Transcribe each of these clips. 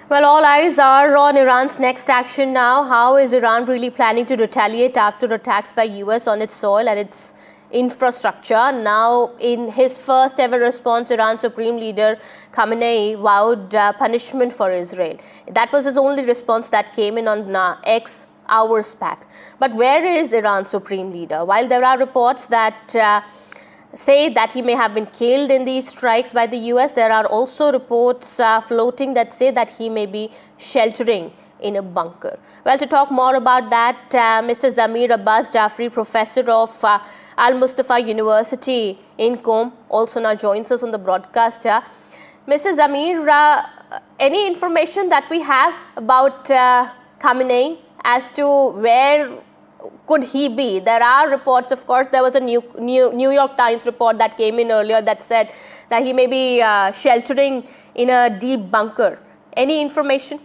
Well, all eyes are on Iran's next action now. How is Iran really planning to retaliate after attacks by US on its soil and its infrastructure? Now, in his first ever response, Iran's Supreme Leader Khamenei vowed punishment for Israel. That was his only response that came in on X hours back. But where is Iran's Supreme Leader? While there are reports that say that he may have been killed in these strikes by the US, there are also reports floating that say that he may be sheltering in a bunker. Well, to talk more about that, Mr. Zamir Abbas Jafri, professor of Al Mustafa University in Qom, also now joins us on the broadcast. Mr. Zamir, any information that we have about Khamenei as to where could he be? There are reports, of course. There was a New York Times report that came in earlier that said that he may be sheltering in a deep bunker. Any information?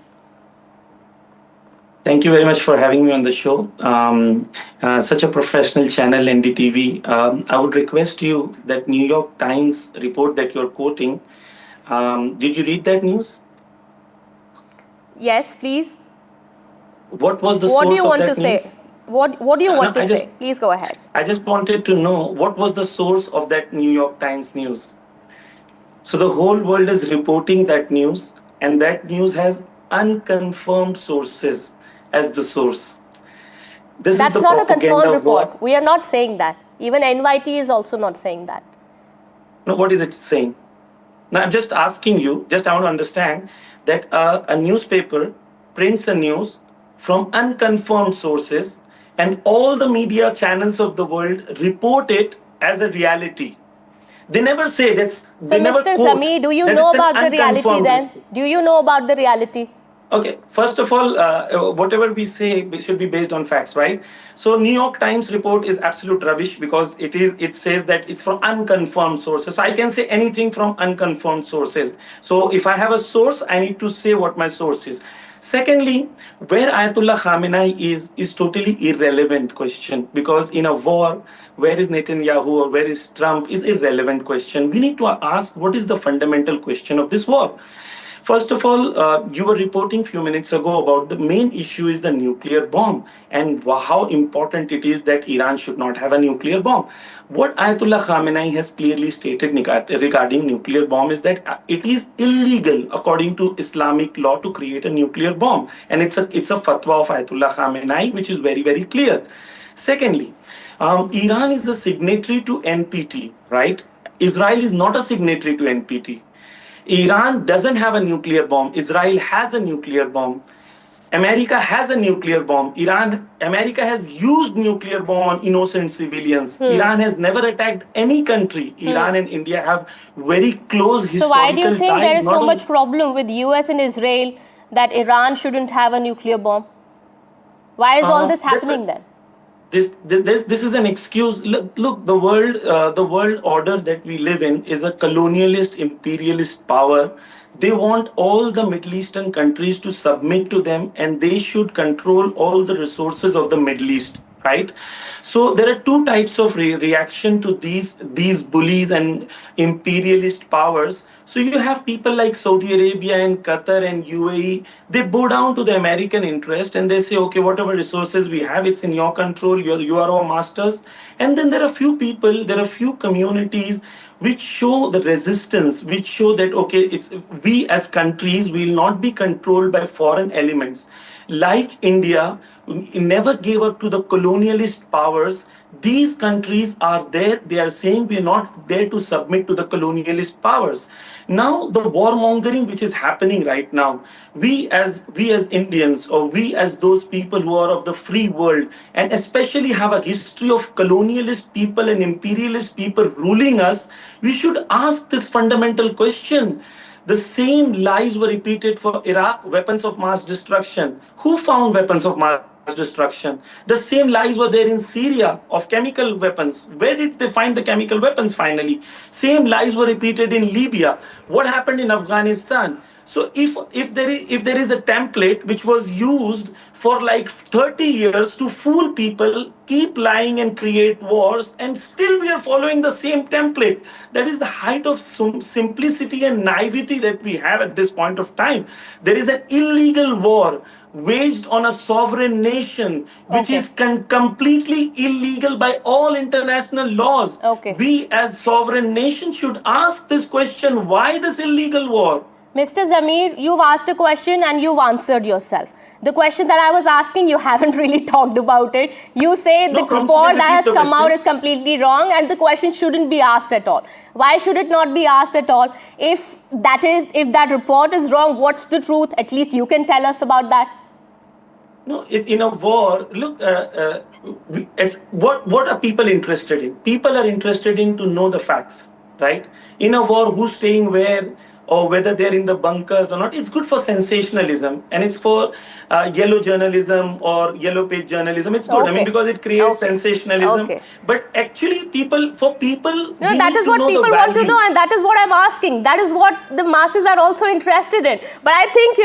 Thank you very much for having me on the show. Such a professional channel, NDTV. I would request you that New York Times report that you're quoting. Did you read that news? Yes, please. What was the source of that news? What do you want to say? What do you want to say? Please go ahead. I just wanted to know what was the source of that New York Times news. So the whole world is reporting that news, and that news has unconfirmed sources as the source. That's not a confirmed report. We are not saying that. Even NYT is also not saying that. No, what is it saying? Now, I'm just asking you, I want to understand that a newspaper prints a news from unconfirmed sources, and all the media channels of the world report it as a reality. They never say that's. So, Mr. Zamir, do you know about the reality then? Do you know about the reality? Okay, first of all, whatever we say should be based on facts, right? So New York Times report is absolute rubbish because it says that it's from unconfirmed sources. So I can say anything from unconfirmed sources. So if I have a source, I need to say what my source is. Secondly, where Ayatollah Khamenei is totally irrelevant question, because in a war, where is Netanyahu or where is Trump is irrelevant question. We need to ask what is the fundamental question of this war. First of all, you were reporting a few minutes ago about the main issue is the nuclear bomb and how important it is that Iran should not have a nuclear bomb. What Ayatollah Khamenei has clearly stated regarding nuclear bomb is that it is illegal according to Islamic law to create a nuclear bomb. And it's a fatwa of Ayatollah Khamenei, which is very, very clear. Secondly, Iran is a signatory to NPT, right? Israel is not a signatory to NPT. Iran doesn't have a nuclear bomb. Israel has a nuclear bomb. America has a nuclear bomb. America has used nuclear bomb on innocent civilians. Iran has never attacked any country. Iran and India have very close historical ties. So why do you think there is so much problem with US and Israel that Iran shouldn't have a nuclear bomb? Why is all this happening then? This is an excuse. Look, the world order that we live in is a colonialist, imperialist power. They want all the Middle Eastern countries to submit to them, and they should control all the resources of the Middle East, right? So there are two types of reaction to these bullies and imperialist powers. So you have people like Saudi Arabia and Qatar and UAE. They bow down to the American interest and they say, okay, whatever resources we have, it's in your control. You are our masters. And then there are few people, there are few communities which show the resistance, which show that, okay, we as countries will not be controlled by foreign elements. Like India never gave up to the colonialist powers. These countries are there. They are saying we are not there to submit to the colonialist powers. Now, the warmongering which is happening right now, we as Indians, or we as those people who are of the free world, and especially have a history of colonialist people and imperialist people ruling us, we should ask this fundamental question. The same lies were repeated for Iraq, weapons of mass destruction. Who found weapons of mass destruction? The same lies were there in Syria of chemical weapons. Where did they find the chemical weapons finally? Same lies were repeated in Libya. What happened in Afghanistan? So if there is a template which was used for like 30 years to fool people, keep lying and create wars, and still we are following the same template, that is the height of simplicity and naivety that we have at this point of time. There is an illegal war waged on a sovereign nation, which Okay. is completely illegal by all international laws. Okay. We as sovereign nation should ask this question: why this illegal war? Mr. Zamir, you've asked a question and you've answered yourself. The question that I was asking, you haven't really talked about it. You say No, the come, report that has repeat the come out question. is completely wrong and the question shouldn't be asked at all. Why should it not be asked at all? If that report is wrong, what's the truth? At least you can tell us about that. No, in a war, look, it's what are people interested in? People are interested in to know the facts, right? In a war, who's staying where, or whether they're in the bunkers or not, it's good for sensationalism, and it's for yellow journalism or yellow page journalism. It's good. I mean, Okay. because it creates Okay. sensationalism. Okay. But actually, people, No, we that need is to what know the people want to know, values. and that is what I'm asking. That is what the masses are also interested in. But I think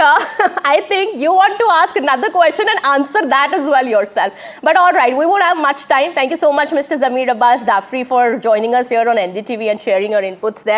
I think you want to ask another question and answer that as well yourself. But all right, we won't have much time. Thank you so much, Mr. Zamir Abbas Zafri, for joining us here on NDTV and sharing your inputs there.